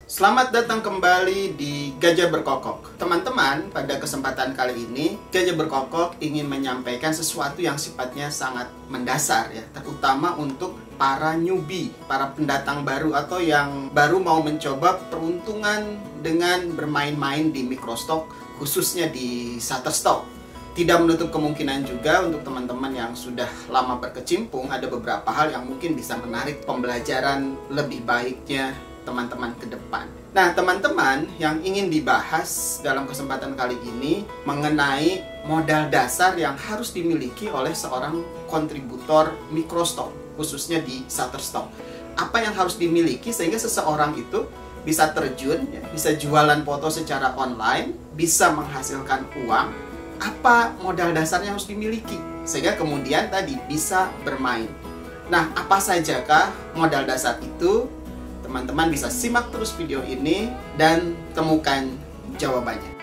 Selamat datang kembali di Gajah Berkokok. Teman-teman, pada kesempatan kali ini Gajah Berkokok ingin menyampaikan sesuatu yang sifatnya sangat mendasar ya, terutama untuk para newbie, para pendatang baru atau yang baru mau mencoba peruntungan dengan bermain-main di microstock, khususnya di Shutterstock. Tidak menutup kemungkinan juga untuk teman-teman yang sudah lama berkecimpung, ada beberapa hal yang mungkin bisa menarik pembelajaran lebih baiknya teman-teman ke depan. Nah, teman-teman, yang ingin dibahas dalam kesempatan kali ini mengenai modal dasar yang harus dimiliki oleh seorang kontributor microstock, khususnya di Shutterstock. Apa yang harus dimiliki sehingga seseorang itu bisa terjun, ya, bisa jualan foto secara online, bisa menghasilkan uang. Apa modal dasarnya harus dimiliki sehingga kemudian tadi bisa bermain. Nah, apa sajakah modal dasar itu? Teman-teman bisa simak terus video ini dan temukan jawabannya.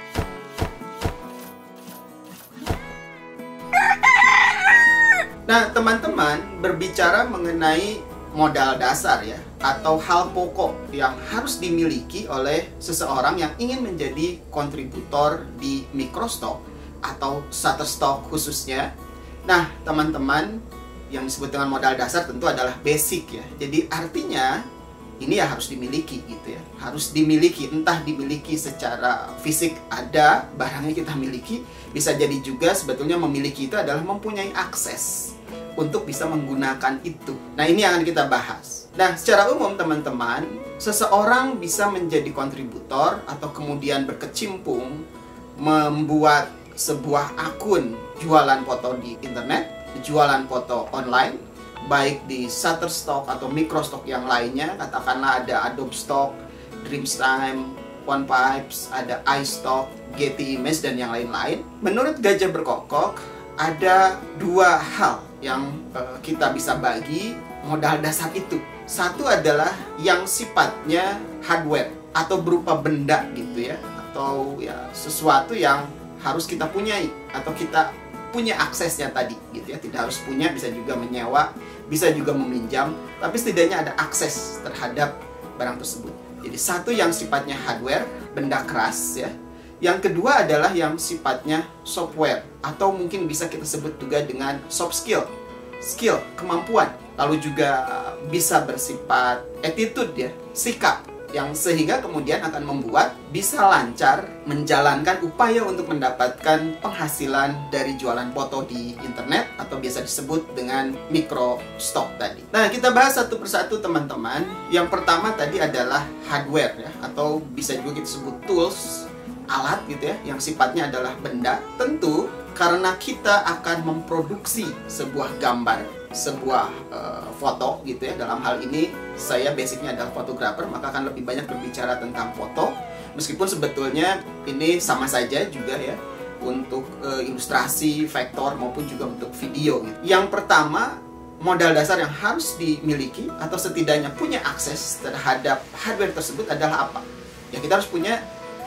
Nah, teman-teman, berbicara mengenai modal dasar ya, atau hal pokok yang harus dimiliki oleh seseorang yang ingin menjadi kontributor di microstock atau Shutterstock khususnya. Nah, teman-teman, yang disebut dengan modal dasar tentu adalah basic ya. Jadi artinya ini ya harus dimiliki gitu ya, harus dimiliki, entah dimiliki secara fisik ada barangnya kita miliki, bisa jadi juga sebetulnya memiliki itu adalah mempunyai akses untuk bisa menggunakan itu. Nah, ini yang akan kita bahas. Nah, secara umum teman-teman, seseorang bisa menjadi kontributor atau kemudian berkecimpung membuat sebuah akun jualan foto di internet, jualan foto online, baik di Shutterstock atau microstock yang lainnya, katakanlah ada Adobe Stock, Dreamtime, OnePipes, ada iStock, Getty Images, dan yang lain-lain. Menurut Gajah Berkokok, ada dua hal yang kita bisa bagi modal dasar itu. Satu adalah yang sifatnya hardware atau berupa benda gitu ya, atau ya sesuatu yang harus kita punyai atau kita punya aksesnya tadi gitu ya. Tidak harus punya, bisa juga menyewa, bisa juga meminjam, tapi setidaknya ada akses terhadap barang tersebut. Jadi satu yang sifatnya hardware, benda keras ya. Yang kedua adalah yang sifatnya software atau mungkin bisa kita sebut juga dengan soft skill, kemampuan. Lalu juga bisa bersifat attitude ya, sikap, yang sehingga kemudian akan membuat bisa lancar menjalankan upaya untuk mendapatkan penghasilan dari jualan foto di internet atau biasa disebut dengan microstock tadi. Nah, kita bahas satu persatu teman-teman. Yang pertama tadi adalah hardware ya, atau bisa juga kita sebut tools, alat gitu ya, yang sifatnya adalah benda. Tentu karena kita akan memproduksi sebuah gambar, sebuah foto gitu ya. Dalam hal ini saya basicnya adalah fotografer, maka akan lebih banyak berbicara tentang foto. Meskipun sebetulnya ini sama saja juga ya untuk ilustrasi, vektor maupun juga untuk video gitu. Yang pertama, modal dasar yang harus dimiliki atau setidaknya punya akses terhadap hardware tersebut adalah apa? Ya, kita harus punya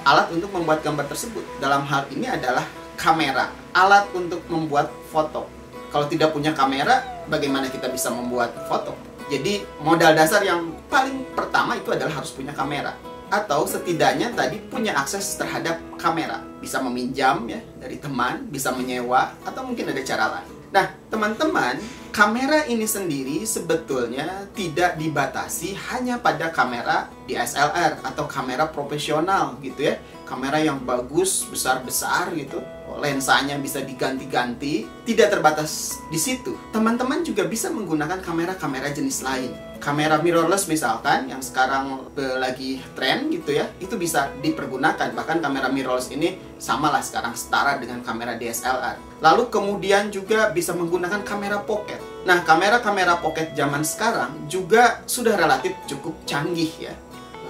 alat untuk membuat gambar tersebut. Dalam hal ini adalah kamera, alat untuk membuat foto. Kalau tidak punya kamera, bagaimana kita bisa membuat foto? Jadi modal dasar yang paling pertama itu adalah harus punya kamera, atau setidaknya tadi punya akses terhadap kamera. Bisa meminjam ya dari teman, bisa menyewa, atau mungkin ada cara lain. Nah, teman-teman, kamera ini sendiri sebetulnya tidak dibatasi hanya pada kamera DSLR atau kamera profesional gitu ya. Kamera yang bagus, besar-besar gitu, lensanya bisa diganti-ganti, tidak terbatas di situ. Teman-teman juga bisa menggunakan kamera-kamera jenis lain. Kamera mirrorless misalkan, yang sekarang lagi tren gitu ya, itu bisa dipergunakan. Bahkan kamera mirrorless ini samalah sekarang, setara dengan kamera DSLR. Lalu kemudian juga bisa menggunakan kamera pocket. Nah, kamera-kamera pocket zaman sekarang juga sudah relatif cukup canggih ya.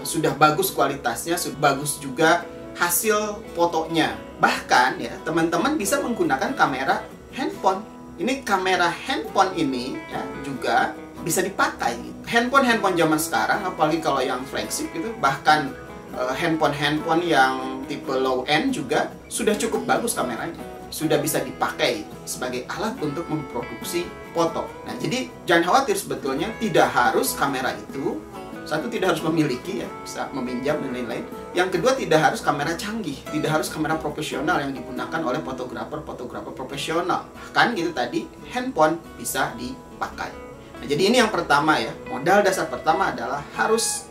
Sudah bagus kualitasnya, sudah bagus juga hasil fotonya. Bahkan ya, teman-teman bisa menggunakan kamera handphone. Ini kamera handphone ini ya juga bisa dipakai. Handphone zaman sekarang, apalagi kalau yang flagship gitu, bahkan handphone yang tipe low end juga sudah cukup bagus kameranya. Sudah bisa dipakai sebagai alat untuk memproduksi foto. Nah, jadi jangan khawatir, sebetulnya tidak harus kamera itu Satu, tidak harus memiliki ya, bisa meminjam dan lain-lain. Yang kedua, tidak harus kamera canggih, tidak harus kamera profesional yang digunakan oleh fotografer profesional. Bahkan gitu tadi, handphone bisa dipakai. Nah, jadi ini yang pertama ya, modal dasar pertama adalah harus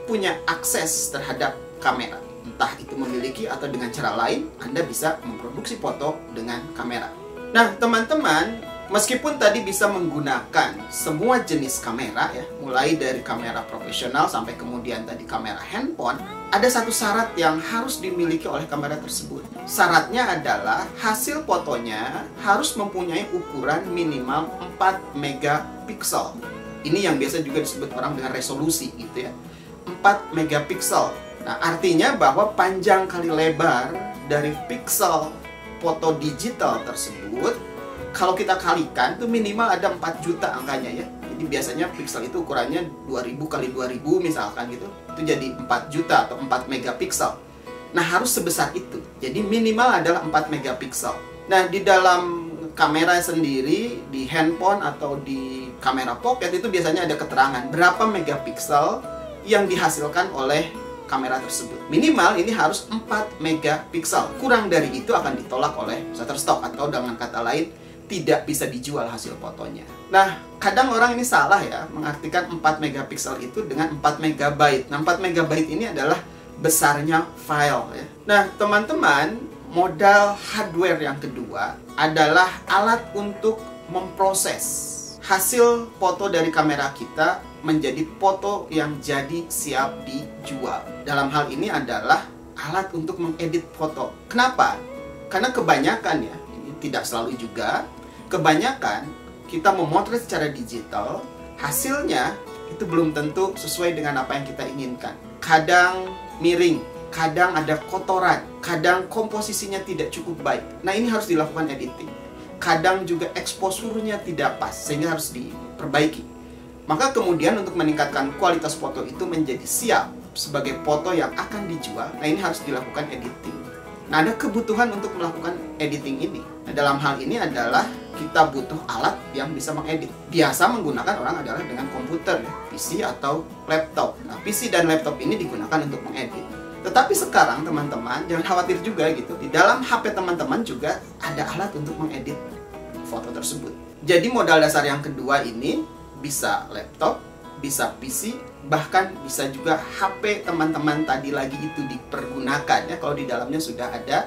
punya akses terhadap kamera. Entah itu memiliki atau dengan cara lain, Anda bisa memproduksi foto dengan kamera. Nah, teman-teman, meskipun tadi bisa menggunakan semua jenis kamera ya, mulai dari kamera profesional sampai kemudian tadi kamera handphone, ada satu syarat yang harus dimiliki oleh kamera tersebut. Syaratnya adalah hasil fotonya harus mempunyai ukuran minimal 4 megapiksel. Ini yang biasa juga disebut orang dengan resolusi gitu ya. 4 megapiksel. Nah, artinya bahwa panjang kali lebar dari piksel foto digital tersebut, kalau kita kalikan itu minimal ada 4 juta angkanya ya. Jadi biasanya piksel itu ukurannya 2000 kali 2000 misalkan gitu. Itu jadi 4 juta atau 4 megapiksel. Nah, harus sebesar itu. Jadi minimal adalah 4 megapiksel. Nah, di dalam kamera sendiri, di handphone atau di kamera pocket itu biasanya ada keterangan berapa megapiksel yang dihasilkan oleh kamera tersebut. Minimal ini harus 4 megapiksel. Kurang dari itu akan ditolak oleh Shutterstock, atau dengan kata lain tidak bisa dijual hasil fotonya. Nah, kadang orang ini salah ya, mengartikan 4 megapiksel itu dengan 4 megabyte. Nah, 4 megabyte ini adalah besarnya file ya. Nah, teman-teman, modal hardware yang kedua adalah alat untuk memproses hasil foto dari kamera kita menjadi foto yang jadi siap dijual. Dalam hal ini adalah alat untuk mengedit foto. Kenapa? Karena kebanyakan ya, ini tidak selalu juga, kebanyakan kita memotret secara digital, hasilnya itu belum tentu sesuai dengan apa yang kita inginkan. Kadang miring, kadang ada kotoran, kadang komposisinya tidak cukup baik. Nah, ini harus dilakukan editing. Kadang juga exposure-nya tidak pas, sehingga harus diperbaiki. Maka kemudian untuk meningkatkan kualitas foto itu menjadi siap sebagai foto yang akan dijual, nah ini harus dilakukan editing. Nah, ada kebutuhan untuk melakukan editing ini. Nah, dalam hal ini adalah kita butuh alat yang bisa mengedit. Biasa menggunakan orang adalah dengan komputer, ya, PC atau laptop. Nah, PC dan laptop ini digunakan untuk mengedit. Tetapi sekarang teman-teman, jangan khawatir juga gitu. Di dalam HP teman-teman juga ada alat untuk mengedit foto tersebut. Jadi modal dasar yang kedua ini bisa laptop, bisa PC, bahkan bisa juga HP teman-teman tadi lagi itu dipergunakan ya, kalau di dalamnya sudah ada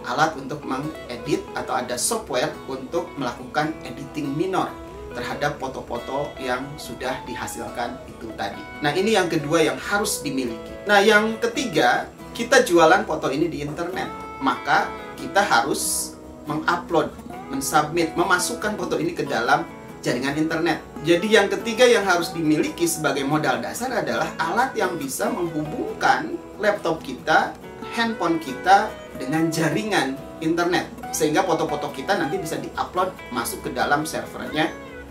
alat untuk mengedit atau ada software untuk melakukan editing minor terhadap foto-foto yang sudah dihasilkan itu tadi. Nah, ini yang kedua yang harus dimiliki. Nah, yang ketiga, kita jualan foto ini di internet. Maka kita harus mengupload, mensubmit, memasukkan foto ini ke dalam jaringan internet. Jadi yang ketiga yang harus dimiliki sebagai modal dasar adalah alat yang bisa menghubungkan laptop kita, handphone kita dengan jaringan internet. Sehingga foto-foto kita nanti bisa diupload masuk ke dalam servernya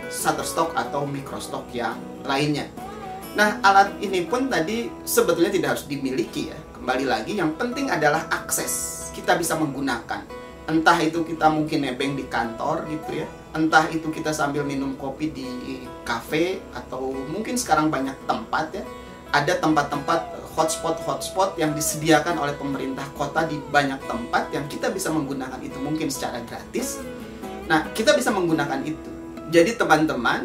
Shutterstock atau Microstock yang lainnya. Nah, alat ini pun tadi sebetulnya tidak harus dimiliki ya. Kembali lagi, yang penting adalah akses. Kita bisa menggunakan. Entah itu kita mungkin nebeng di kantor gitu ya. Entah itu kita sambil minum kopi di cafe, atau mungkin sekarang banyak tempat ya. Ada tempat-tempat hotspot yang disediakan oleh pemerintah kota di banyak tempat yang kita bisa menggunakan itu mungkin secara gratis. Nah, kita bisa menggunakan itu. Jadi teman-teman,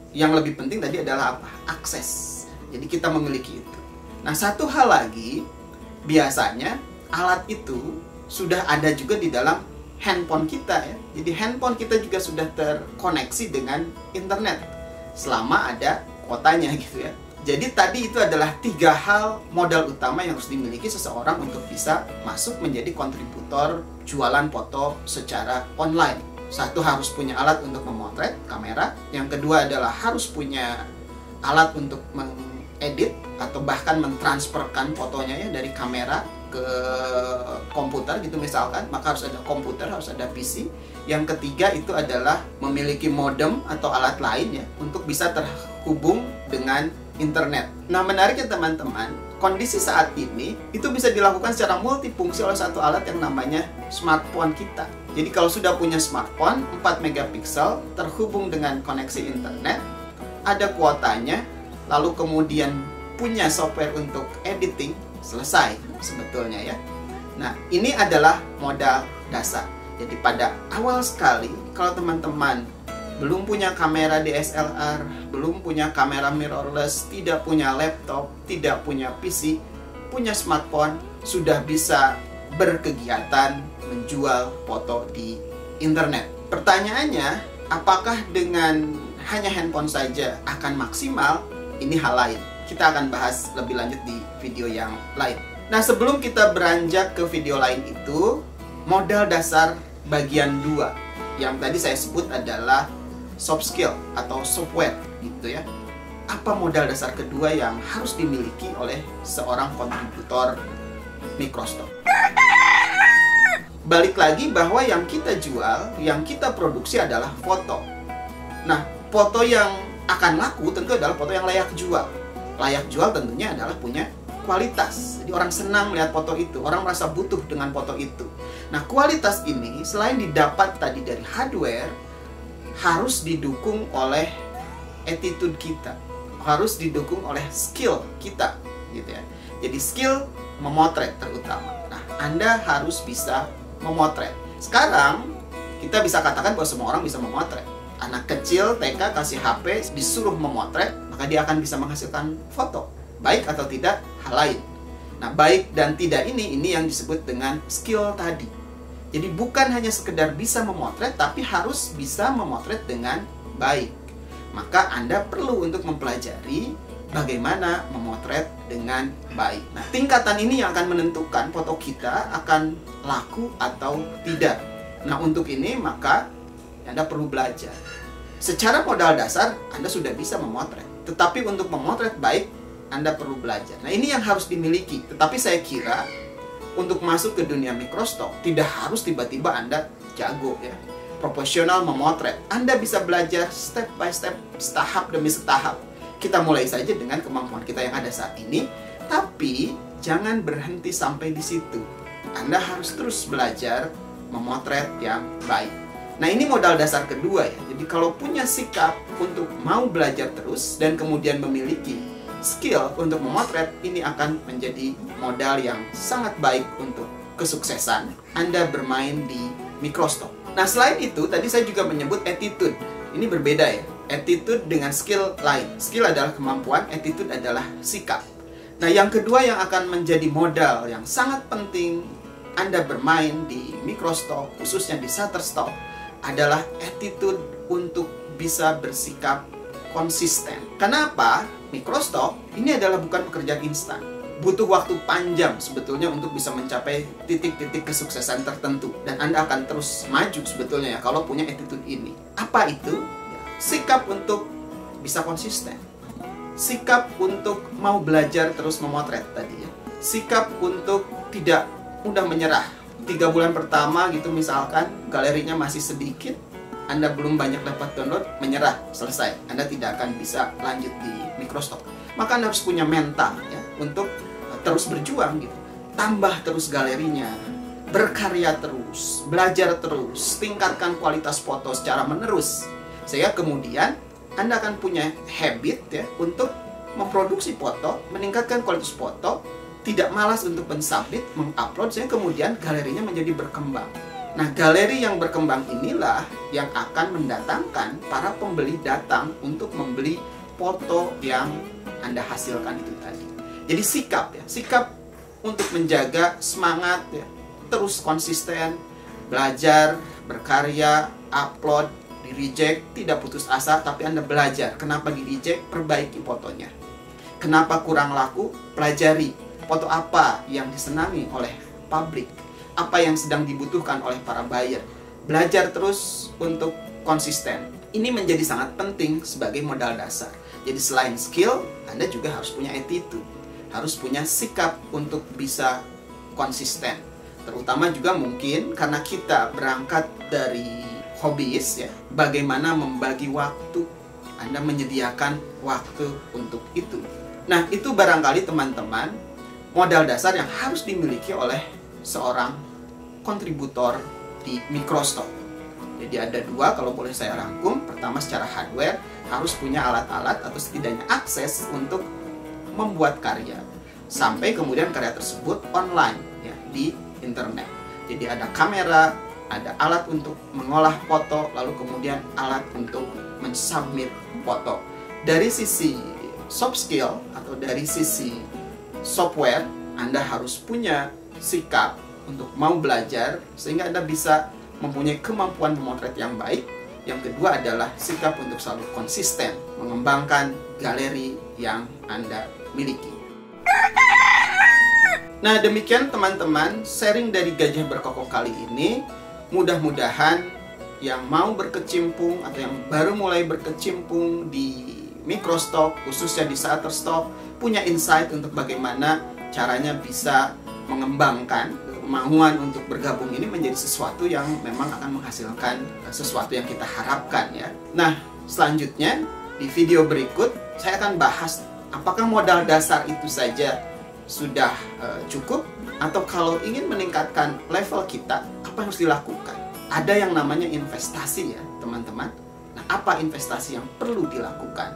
yang lebih penting tadi adalah apa? Akses. Jadi kita memiliki itu. Nah, satu hal lagi, biasanya alat itu sudah ada juga di dalam handphone kita ya. Jadi handphone kita juga sudah terkoneksi dengan internet selama ada kuotanya gitu ya. Jadi tadi itu adalah 3 hal modal utama yang harus dimiliki seseorang untuk bisa masuk menjadi kontributor jualan foto secara online. Satu, harus punya alat untuk memotret kamera. Yang kedua adalah harus punya alat untuk mengedit atau bahkan mentransferkan fotonya ya dari kamera ke komputer gitu misalkan. Maka harus ada komputer, harus ada PC. Yang ketiga itu adalah memiliki modem atau alat lain ya untuk bisa terhubung dengan internet. Nah, menariknya teman-teman, kondisi saat ini itu bisa dilakukan secara multifungsi oleh satu alat yang namanya smartphone kita. Jadi kalau sudah punya smartphone 4 megapiksel terhubung dengan koneksi internet, ada kuotanya, lalu kemudian punya software untuk editing, selesai sebetulnya ya. Nah, ini adalah modal dasar. Jadi pada awal sekali, kalau teman-teman belum punya kamera DSLR, belum punya kamera mirrorless, tidak punya laptop, tidak punya PC, punya smartphone, sudah bisa berkegiatan menjual foto di internet. Pertanyaannya, apakah dengan hanya handphone saja akan maksimal? Ini hal lain. Kita akan bahas lebih lanjut di video yang lain. Nah, sebelum kita beranjak ke video lain itu, modal dasar bagian 2 yang tadi saya sebut adalah soft skill atau software gitu ya. Apa modal dasar kedua yang harus dimiliki oleh seorang kontributor Microstock? Balik lagi bahwa yang kita jual, yang kita produksi adalah foto. Nah, foto yang akan laku tentu adalah foto yang layak jual. Layak jual tentunya adalah punya kualitas. Jadi orang senang melihat foto itu, orang merasa butuh dengan foto itu. Nah, kualitas ini selain didapat tadi dari hardware, harus didukung oleh attitude kita, harus didukung oleh skill kita, gitu ya. Jadi skill memotret terutama. Nah, Anda harus bisa memotret. Sekarang kita bisa katakan bahwa semua orang bisa memotret. Anak kecil TK kasih HP, disuruh memotret, maka dia akan bisa menghasilkan foto. Baik atau tidak, hal lain. Nah, baik dan tidak ini yang disebut dengan skill tadi. Jadi bukan hanya sekedar bisa memotret, tapi harus bisa memotret dengan baik. Maka Anda perlu untuk mempelajari bagaimana memotret dengan baik. Nah, tingkatan ini yang akan menentukan foto kita akan laku atau tidak. Nah, untuk ini maka Anda perlu belajar. Secara modal dasar, Anda sudah bisa memotret. Tetapi untuk memotret baik, Anda perlu belajar. Nah, ini yang harus dimiliki. Tetapi saya kira untuk masuk ke dunia Microstock, tidak harus tiba-tiba Anda jago ya, profesional memotret. Anda bisa belajar step by step, setahap demi setahap. Kita mulai saja dengan kemampuan kita yang ada saat ini, tapi jangan berhenti sampai di situ. Anda harus terus belajar memotret yang baik. Nah, ini modal dasar kedua ya. Jadi kalau punya sikap untuk mau belajar terus dan kemudian memiliki skill untuk memotret, ini akan menjadi modal yang sangat baik untuk kesuksesan Anda bermain di Microstock. Nah, selain itu, tadi saya juga menyebut attitude. Ini berbeda ya. Attitude dengan skill lain. Skill adalah kemampuan, attitude adalah sikap. Nah, yang kedua yang akan menjadi modal yang sangat penting Anda bermain di Microstock, khususnya di Shutterstock, adalah attitude untuk bisa bersikap konsisten. Kenapa? Microstock ini adalah bukan pekerjaan instan. Butuh waktu panjang sebetulnya untuk bisa mencapai titik-titik kesuksesan tertentu. Dan Anda akan terus maju sebetulnya ya kalau punya attitude ini. Apa itu? Sikap untuk bisa konsisten. Sikap untuk mau belajar terus memotret tadi ya. Sikap untuk tidak mudah menyerah. 3 bulan pertama gitu misalkan, galerinya masih sedikit, Anda belum banyak dapat download, menyerah, selesai. Anda tidak akan bisa lanjut di Microstock. Maka Anda harus punya mental ya untuk terus berjuang gitu. Tambah terus galerinya, berkarya terus, belajar terus, tingkatkan kualitas foto secara menerus. Sehingga kemudian Anda akan punya habit ya untuk memproduksi foto, meningkatkan kualitas foto, tidak malas untuk mensubmit, mengupload, sehingga kemudian galerinya menjadi berkembang. Nah, galeri yang berkembang inilah yang akan mendatangkan para pembeli datang untuk membeli foto yang Anda hasilkan itu tadi. Jadi sikap ya, sikap untuk menjaga semangat ya, terus konsisten, belajar, berkarya, upload, di reject, tidak putus asa, tapi Anda belajar. Kenapa di reject? Perbaiki fotonya. Kenapa kurang laku? Pelajari foto apa yang disenangi oleh publik, apa yang sedang dibutuhkan oleh para buyer. Belajar terus untuk konsisten. Ini menjadi sangat penting sebagai modal dasar. Jadi selain skill, Anda juga harus punya attitude, harus punya sikap untuk bisa konsisten. Terutama juga mungkin karena kita berangkat dari hobis ya, bagaimana membagi waktu. Anda menyediakan waktu untuk itu. Nah, itu barangkali teman-teman modal dasar yang harus dimiliki oleh seorang kontributor di Microstock. Jadi ada 2 kalau boleh saya rangkum. Pertama, secara hardware harus punya alat-alat atau setidaknya akses untuk membuat karya sampai kemudian karya tersebut online ya di internet. Jadi ada kamera, ada alat untuk mengolah foto, lalu kemudian alat untuk mensubmit foto. Dari sisi soft skill atau dari sisi software, Anda harus punya sikap untuk mau belajar sehingga Anda bisa mempunyai kemampuan memotret yang baik. Yang kedua adalah sikap untuk selalu konsisten mengembangkan galeri yang Anda miliki. Nah, demikian teman-teman sharing dari Gajah Berkokok kali ini. Mudah-mudahan yang mau berkecimpung atau yang baru mulai berkecimpung di microstock, khususnya di Shutterstock, punya insight untuk bagaimana caranya bisa mengembangkan kemauan untuk bergabung ini menjadi sesuatu yang memang akan menghasilkan sesuatu yang kita harapkan ya. Nah, selanjutnya di video berikut saya akan bahas apakah modal dasar itu saja sudah cukup, atau kalau ingin meningkatkan level kita, apa yang harus dilakukan? Ada yang namanya investasi ya teman-teman. Nah, apa investasi yang perlu dilakukan?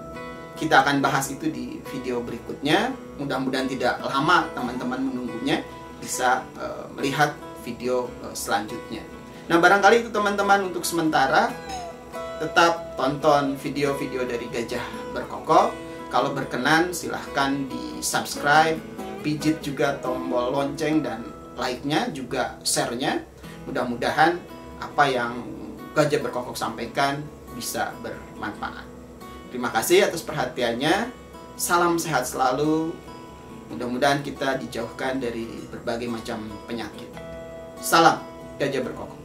Kita akan bahas itu di video berikutnya. Mudah-mudahan tidak lama teman-teman menunggunya, bisa melihat video selanjutnya. Nah, barangkali itu teman-teman untuk sementara. Tetap tonton video-video dari Gajah Berkokok. Kalau berkenan silahkan di subscribe, pijit juga tombol lonceng dan like-nya, juga share-nya. Mudah-mudahan apa yang Gajah Berkokok sampaikan bisa bermanfaat. Terima kasih atas perhatiannya. Salam sehat selalu. Mudah-mudahan kita dijauhkan dari berbagai macam penyakit. Salam Gajah Berkokok.